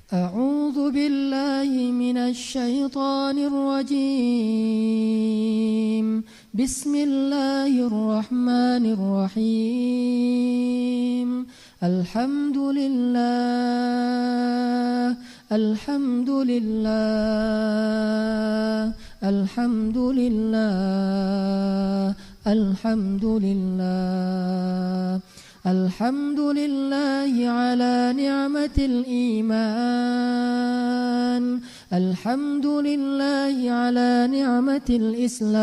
أعوذ بالله من الشيطان الرجيم بسم الله الرحمن الرحيم الحمد لله الحمد لله الحمد لله الحمد لله الحمد لله على نعمة الإيمان الحمد لله على نعمة الإسلام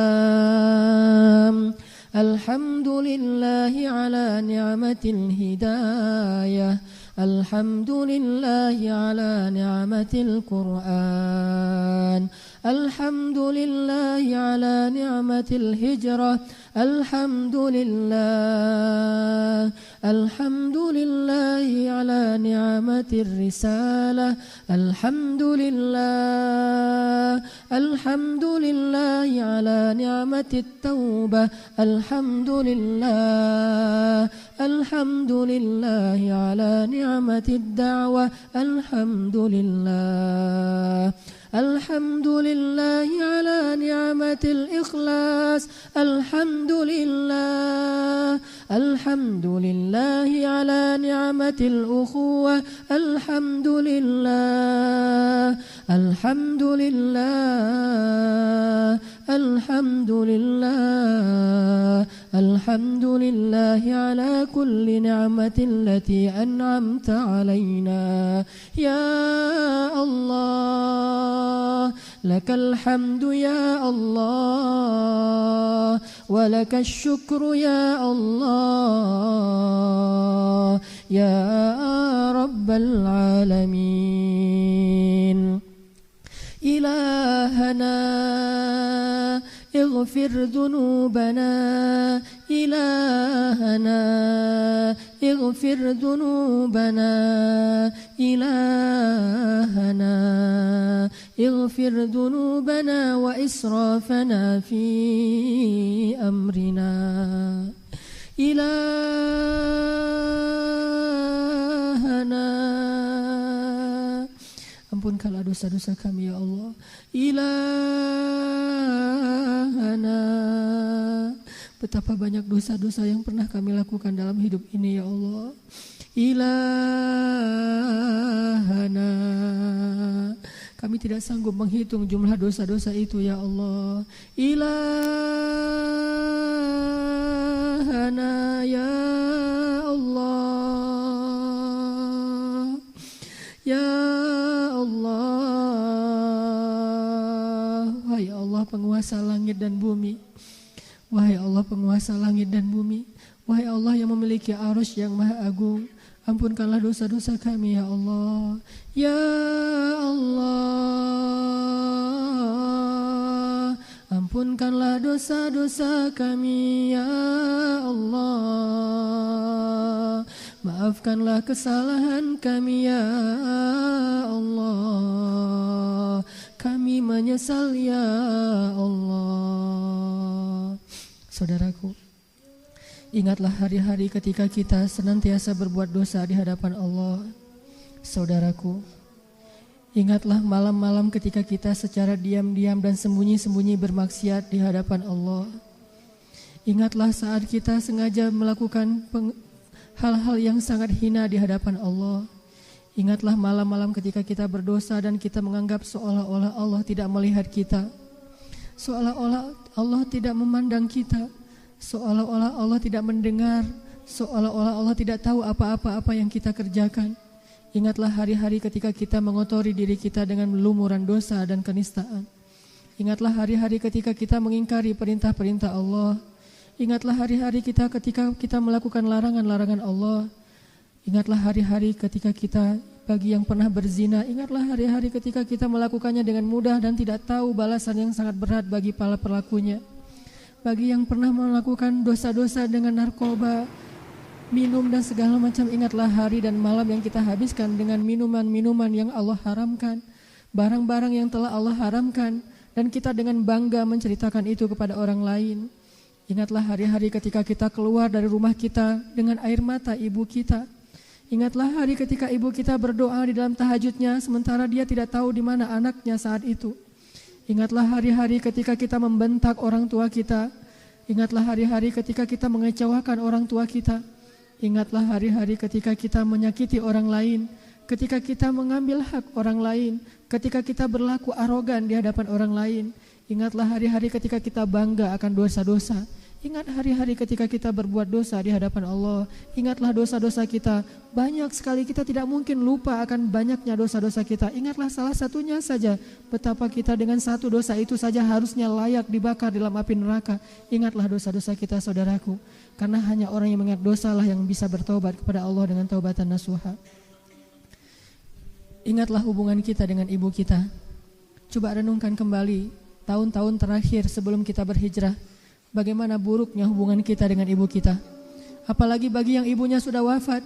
الحمد لله على نعمة الهداية الحمد لله على نعمة القرآن الحمد لله على نعمة الهجرة الحمد لله الحمد لله على نعمة الرسالة الحمد لله الحمد لله على نعمة التوبة الحمد لله الحمد لله على نعمة الدعوة الحمد لله الحمد لله على نعمة الإخلاص الحمد لله الحمد لله على نعمة الأخوة الحمد لله الحمد لله الحمد لله الحمد لله على كل نعمة التي أنعمت علينا يا الله لك الحمد يا الله ولك الشكر يا الله يا رب العالمين إلهنا اغفر ذنوبنا إلهنا اغفر ذنوبنا إلهنا اغفر ذنوبنا وإسرافنا في أمرنا إلهنا ampunkanlah dosa-dosa kami ya Allah Ilahana. Betapa banyak dosa-dosa yang pernah kami lakukan dalam hidup ini ya Allah Ilahana. Kami tidak sanggup menghitung jumlah dosa-dosa itu ya Allah Ilahana ya Allah ya Allah. Wahai Allah penguasa langit dan bumi, wahai Allah penguasa langit dan bumi, wahai Allah yang memiliki arasy yang maha agung, ampunkanlah dosa-dosa kami ya Allah ya Allah. Ampunkanlah dosa-dosa kami ya Allah. Maafkanlah kesalahan kami ya Allah. Kami menyesal ya Allah. Saudaraku, ingatlah hari-hari ketika kita senantiasa berbuat dosa di hadapan Allah. Saudaraku, ingatlah malam-malam ketika kita secara diam-diam dan sembunyi-sembunyi bermaksiat di hadapan Allah. Ingatlah saat kita sengaja melakukan hal-hal yang sangat hina di hadapan Allah. Ingatlah malam-malam ketika kita berdosa dan kita menganggap seolah-olah Allah tidak melihat kita, seolah-olah Allah tidak memandang kita, seolah-olah Allah tidak mendengar, seolah-olah Allah tidak tahu apa-apa yang kita kerjakan. Ingatlah hari-hari ketika kita mengotori diri kita dengan lumuran dosa dan kenistaan. Ingatlah hari-hari ketika kita mengingkari perintah-perintah Allah. Ingatlah hari-hari kita ketika kita melakukan larangan-larangan Allah. Ingatlah hari-hari ketika kita, bagi yang pernah berzina, ingatlah hari-hari ketika kita melakukannya dengan mudah dan tidak tahu balasan yang sangat berat bagi para pelakunya. Bagi yang pernah melakukan dosa-dosa dengan narkoba, minum dan segala macam, ingatlah hari dan malam yang kita habiskan dengan minuman-minuman yang Allah haramkan, barang-barang yang telah Allah haramkan, dan kita dengan bangga menceritakan itu kepada orang lain. Ingatlah hari-hari ketika kita keluar dari rumah kita dengan air mata ibu kita. Ingatlah hari ketika ibu kita berdoa di dalam tahajudnya sementara dia tidak tahu di mana anaknya saat itu. Ingatlah hari-hari ketika kita membentak orang tua kita. Ingatlah hari-hari ketika kita mengecewakan orang tua kita. Ingatlah hari-hari ketika kita menyakiti orang lain, ketika kita mengambil hak orang lain, ketika kita berlaku arogan di hadapan orang lain. Ingatlah hari-hari ketika kita bangga akan dosa-dosa. Ingat hari-hari ketika kita berbuat dosa di hadapan Allah. Ingatlah dosa-dosa kita. Banyak sekali kita tidak mungkin lupa akan banyaknya dosa-dosa kita. Ingatlah salah satunya saja, betapa kita dengan satu dosa itu saja harusnya layak dibakar dalam api neraka. Ingatlah dosa-dosa kita, saudaraku. Karena hanya orang yang mengingat dosa lah yang bisa bertobat kepada Allah dengan taubatan nasuha. Ingatlah hubungan kita dengan ibu kita. Coba renungkan kembali tahun-tahun terakhir sebelum kita berhijrah. Bagaimana buruknya hubungan kita dengan ibu kita. Apalagi bagi yang ibunya sudah wafat.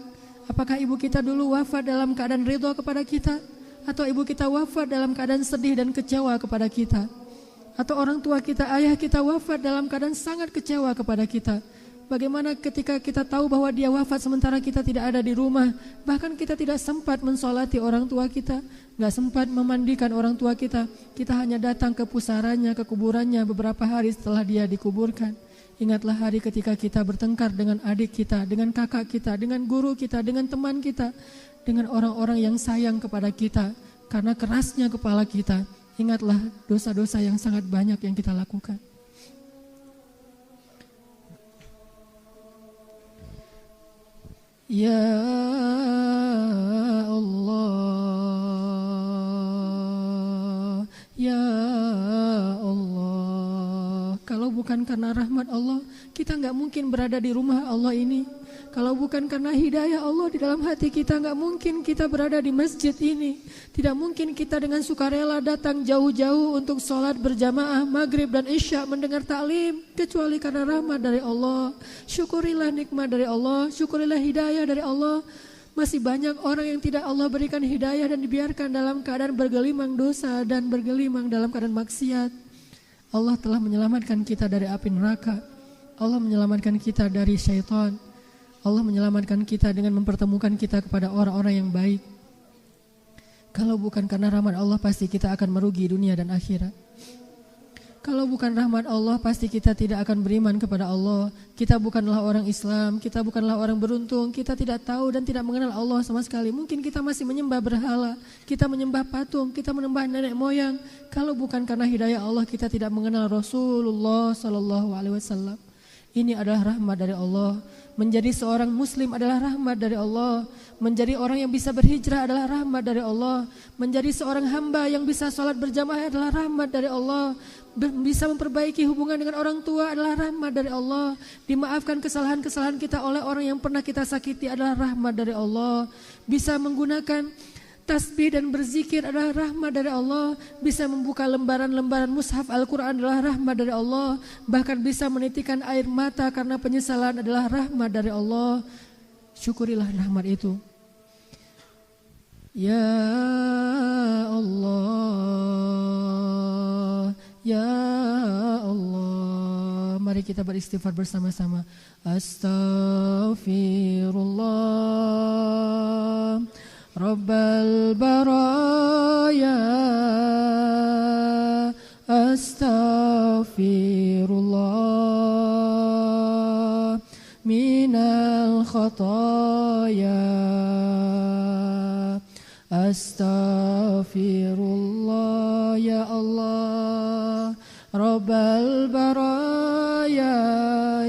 Apakah ibu kita dulu wafat dalam keadaan ridha kepada kita? Atau ibu kita wafat dalam keadaan sedih dan kecewa kepada kita? Atau orang tua kita, ayah kita wafat dalam keadaan sangat kecewa kepada kita? Bagaimana ketika kita tahu bahwa dia wafat sementara kita tidak ada di rumah. Bahkan kita tidak sempat mensolati orang tua kita, gak sempat memandikan orang tua kita. Kita hanya datang ke pusarannya, ke kuburannya beberapa hari setelah dia dikuburkan. Ingatlah hari ketika kita bertengkar dengan adik kita, dengan kakak kita, dengan guru kita, dengan teman kita, dengan orang-orang yang sayang kepada kita. Karena kerasnya kepala kita, ingatlah dosa-dosa yang sangat banyak yang kita lakukan. Ya Allah, Ya Allah. Kalau bukan karena rahmat Allah, kita gak mungkin berada di rumah Allah ini. Kalau bukan karena hidayah Allah di dalam hati kita, gak mungkin kita berada di masjid ini. Tidak mungkin kita dengan sukarela datang jauh-jauh untuk sholat berjamaah maghrib dan isya mendengar taklim, kecuali karena rahmat dari Allah. Syukurilah nikmat dari Allah, syukurilah hidayah dari Allah. Masih banyak orang yang tidak Allah berikan hidayah dan dibiarkan dalam keadaan bergelimang dosa dan bergelimang dalam keadaan maksiat. Allah telah menyelamatkan kita dari api neraka. Allah menyelamatkan kita dari syaitan. Allah menyelamatkan kita dengan mempertemukan kita kepada orang-orang yang baik. Kalau bukan karena rahmat Allah, pasti kita akan merugi dunia dan akhirat. Kalau bukan rahmat Allah, pasti kita tidak akan beriman kepada Allah. Kita bukanlah orang Islam, kita bukanlah orang beruntung. Kita tidak tahu dan tidak mengenal Allah sama sekali. Mungkin kita masih menyembah berhala, kita menyembah patung, kita menyembah nenek moyang. Kalau bukan karena hidayah Allah, kita tidak mengenal Rasulullah SAW. Ini adalah rahmat dari Allah. Menjadi seorang muslim adalah rahmat dari Allah. Menjadi orang yang bisa berhijrah adalah rahmat dari Allah. Menjadi seorang hamba yang bisa sholat berjamaah adalah rahmat dari Allah. Bisa memperbaiki hubungan dengan orang tua adalah rahmat dari Allah. Dimaafkan kesalahan-kesalahan kita oleh orang yang pernah kita sakiti adalah rahmat dari Allah. Bisa menggunakan tasbih dan berzikir adalah rahmat dari Allah. Bisa membuka lembaran-lembaran mushaf Al-Quran adalah rahmat dari Allah. Bahkan bisa menitikan air mata karena penyesalan adalah rahmat dari Allah. Syukurilah rahmat itu. Ya Allah, Ya Allah. Mari kita beristighfar bersama-sama. Astaghfirullah Rabbal baraya, astaghfirullah minal khataya, astaghfirullah ya Allah. Rabbal baraya,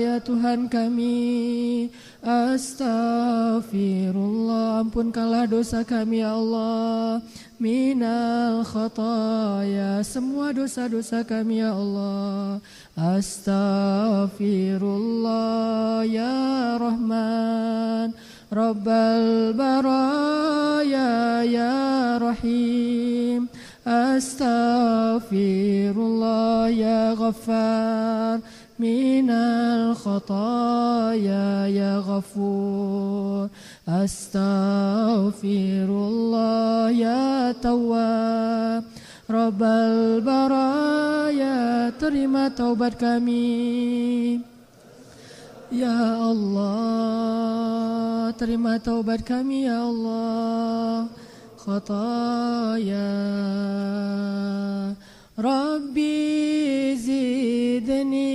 ya Tuhan kami, astaghfirullah, ampunkanlah dosa kami ya Allah. Minal khataya, semua dosa-dosa kami ya Allah. Astaghfirullah ya Rahman, Rabbal baraya ya Rahim. Astaghfirullah ya Ghaffar, minal khataya ya Ghafur. Astaghfirullah ya Tawwab, Rabbal baraya, terima taubat kami. Ya Allah, terima taubat kami ya Allah. Khataya Rabbi zidni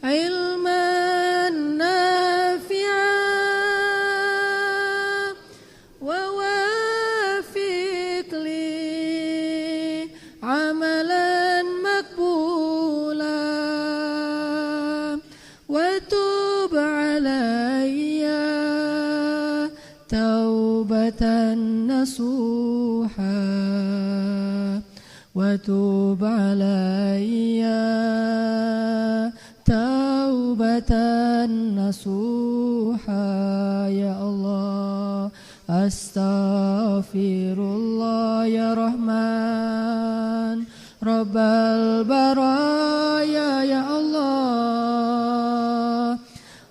ilman nafi'an wa wafiq li amalan makbula wa tub alayya taubatan nasuha wa tub alayya taubatan nasuha. Ya Allah, astaghfirullah ya Rahman Rabbal baraya. Ya Allah,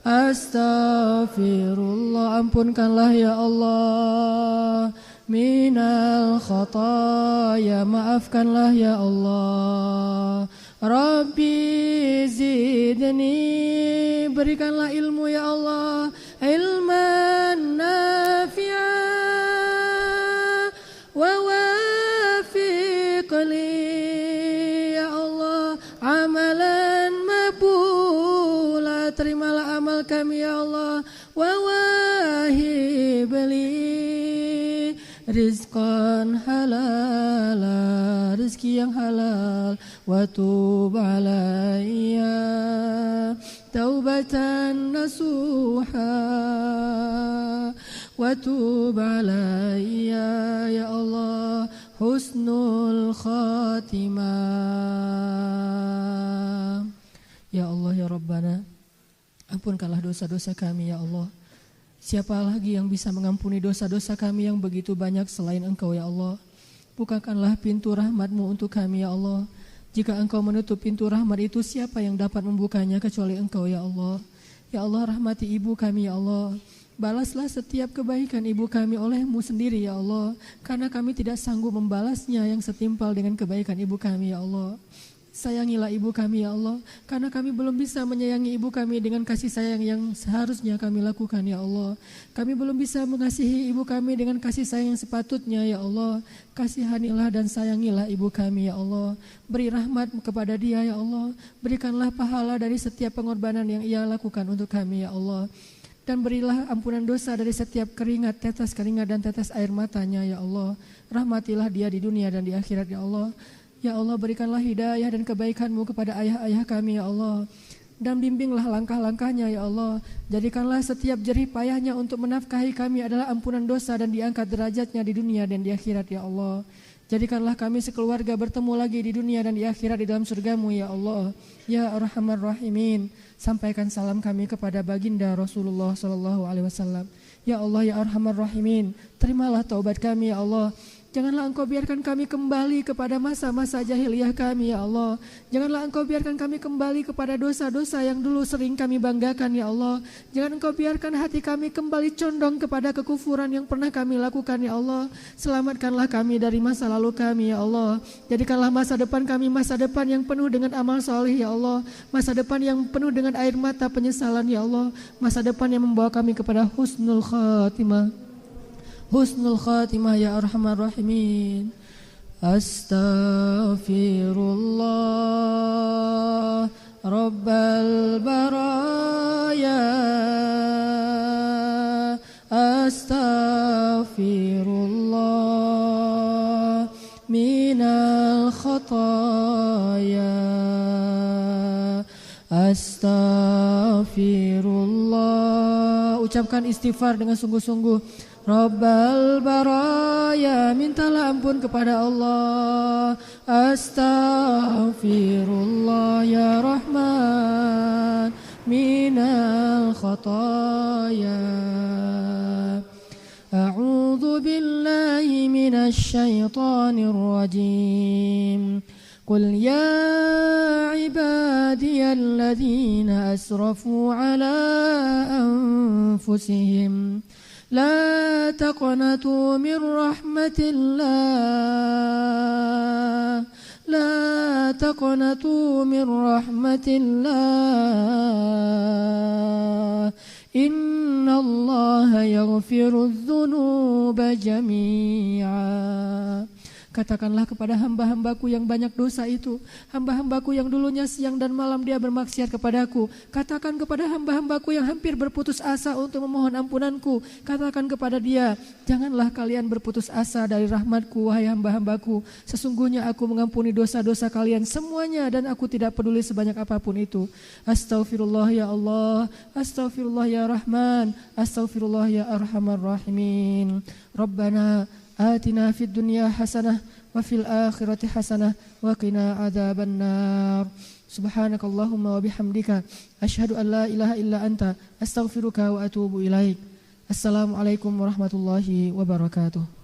astaghfirullah, ampunkanlah ya Allah minal khataya, maafkanlah ya Allah. Rabbi zidni, berikanlah ilmu ya Allah, ilman nafi'an wa wafiq li ya Allah amalan maqbula, terimalah amal kami ya Allah. Wa wahib li rizqan halala, rezeki yang halal. Wa tub alayya taubatan nasuha wa tub alayya ya Allah husnul khatimah. Ya Allah ya Rabbana, ampunkanlah dosa-dosa kami ya Allah. Siapa lagi yang bisa mengampuni dosa-dosa kami yang begitu banyak selain Engkau ya Allah. Bukakanlah pintu rahmat-Mu untuk kami ya Allah. Jika Engkau menutup pintu rahmat itu, siapa yang dapat membukanya kecuali Engkau ya Allah. Ya Allah, rahmati ibu kami ya Allah. Balaslah setiap kebaikan ibu kami oleh-Mu sendiri ya Allah. Karena kami tidak sanggup membalasnya yang setimpal dengan kebaikan ibu kami ya Allah. Sayangilah ibu kami ya Allah, karena kami belum bisa menyayangi ibu kami dengan kasih sayang yang seharusnya kami lakukan ya Allah. Kami belum bisa mengasihi ibu kami dengan kasih sayang yang sepatutnya ya Allah. Kasihanilah dan sayangilah ibu kami ya Allah. Beri rahmat kepada dia ya Allah. Berikanlah pahala dari setiap pengorbanan yang ia lakukan untuk kami ya Allah. Dan berilah ampunan dosa dari setiap keringat, tetes keringat dan tetes air matanya ya Allah. Rahmatilah dia di dunia dan di akhirat ya Allah. Ya Allah, berikanlah hidayah dan kebaikan-Mu kepada ayah-ayah kami ya Allah. Dan bimbinglah langkah-langkahnya ya Allah. Jadikanlah setiap jerih payahnya untuk menafkahi kami adalah ampunan dosa dan diangkat derajatnya di dunia dan di akhirat ya Allah. Jadikanlah kami sekeluarga bertemu lagi di dunia dan di akhirat di dalam surga-Mu ya Allah. Ya Arhamar Rahimin, sampaikan salam kami kepada baginda Rasulullah SAW. Ya Allah ya Arhamar Rahimin, terimalah taubat kami ya Allah. Janganlah Engkau biarkan kami kembali kepada masa-masa jahiliyah kami ya Allah. Janganlah Engkau biarkan kami kembali kepada dosa-dosa yang dulu sering kami banggakan ya Allah. Jangan Engkau biarkan hati kami kembali condong kepada kekufuran yang pernah kami lakukan ya Allah. Selamatkanlah kami dari masa lalu kami ya Allah. Jadikanlah masa depan kami masa depan yang penuh dengan amal soleh ya Allah. Masa depan yang penuh dengan air mata penyesalan ya Allah. Masa depan yang membawa kami kepada husnul khatimah. Husnul khatimah ya Arhamar Rahimin. Astaghfirullah Rabbal baraya. Astaghfirullah minal khataya. Astaghfirullah, ucapkan istighfar dengan sungguh-sungguh. Rabbal baraya, mintalah ampun kepada Allah. Astaghfirullah ya Rahman minal khataya. A'udzu billahi minasy syaithanir rajim. Qul ya ibadiyalladzina asrafu ala anfusihim la taqnatu min rahmatillah لا تقنطوا من رحمة الله إن الله يغفر الذنوب جميعا. Katakanlah kepada hamba-hambaku yang banyak dosa itu, hamba-hambaku yang dulunya siang dan malam dia bermaksiat kepadaku. Katakan kepada hamba-hambaku yang hampir berputus asa untuk memohon ampunanku. Katakan kepada dia, janganlah kalian berputus asa dari rahmatku, wahai hamba-hambaku. Sesungguhnya aku mengampuni dosa-dosa kalian semuanya dan aku tidak peduli sebanyak apapun itu. Astaghfirullah ya Allah, astaghfirullah ya Rahman, astaghfirullah ya Arhamar Rahimin. Rabbana آتنا في الدنيا حسنة وفي الآخرة حسنة وقنا عذاب النار سبحانك اللهم وبحمدك أشهد أن لا إله إلا أنت أستغفرك وأتوب إليك السلام عليكم ورحمة الله وبركاته.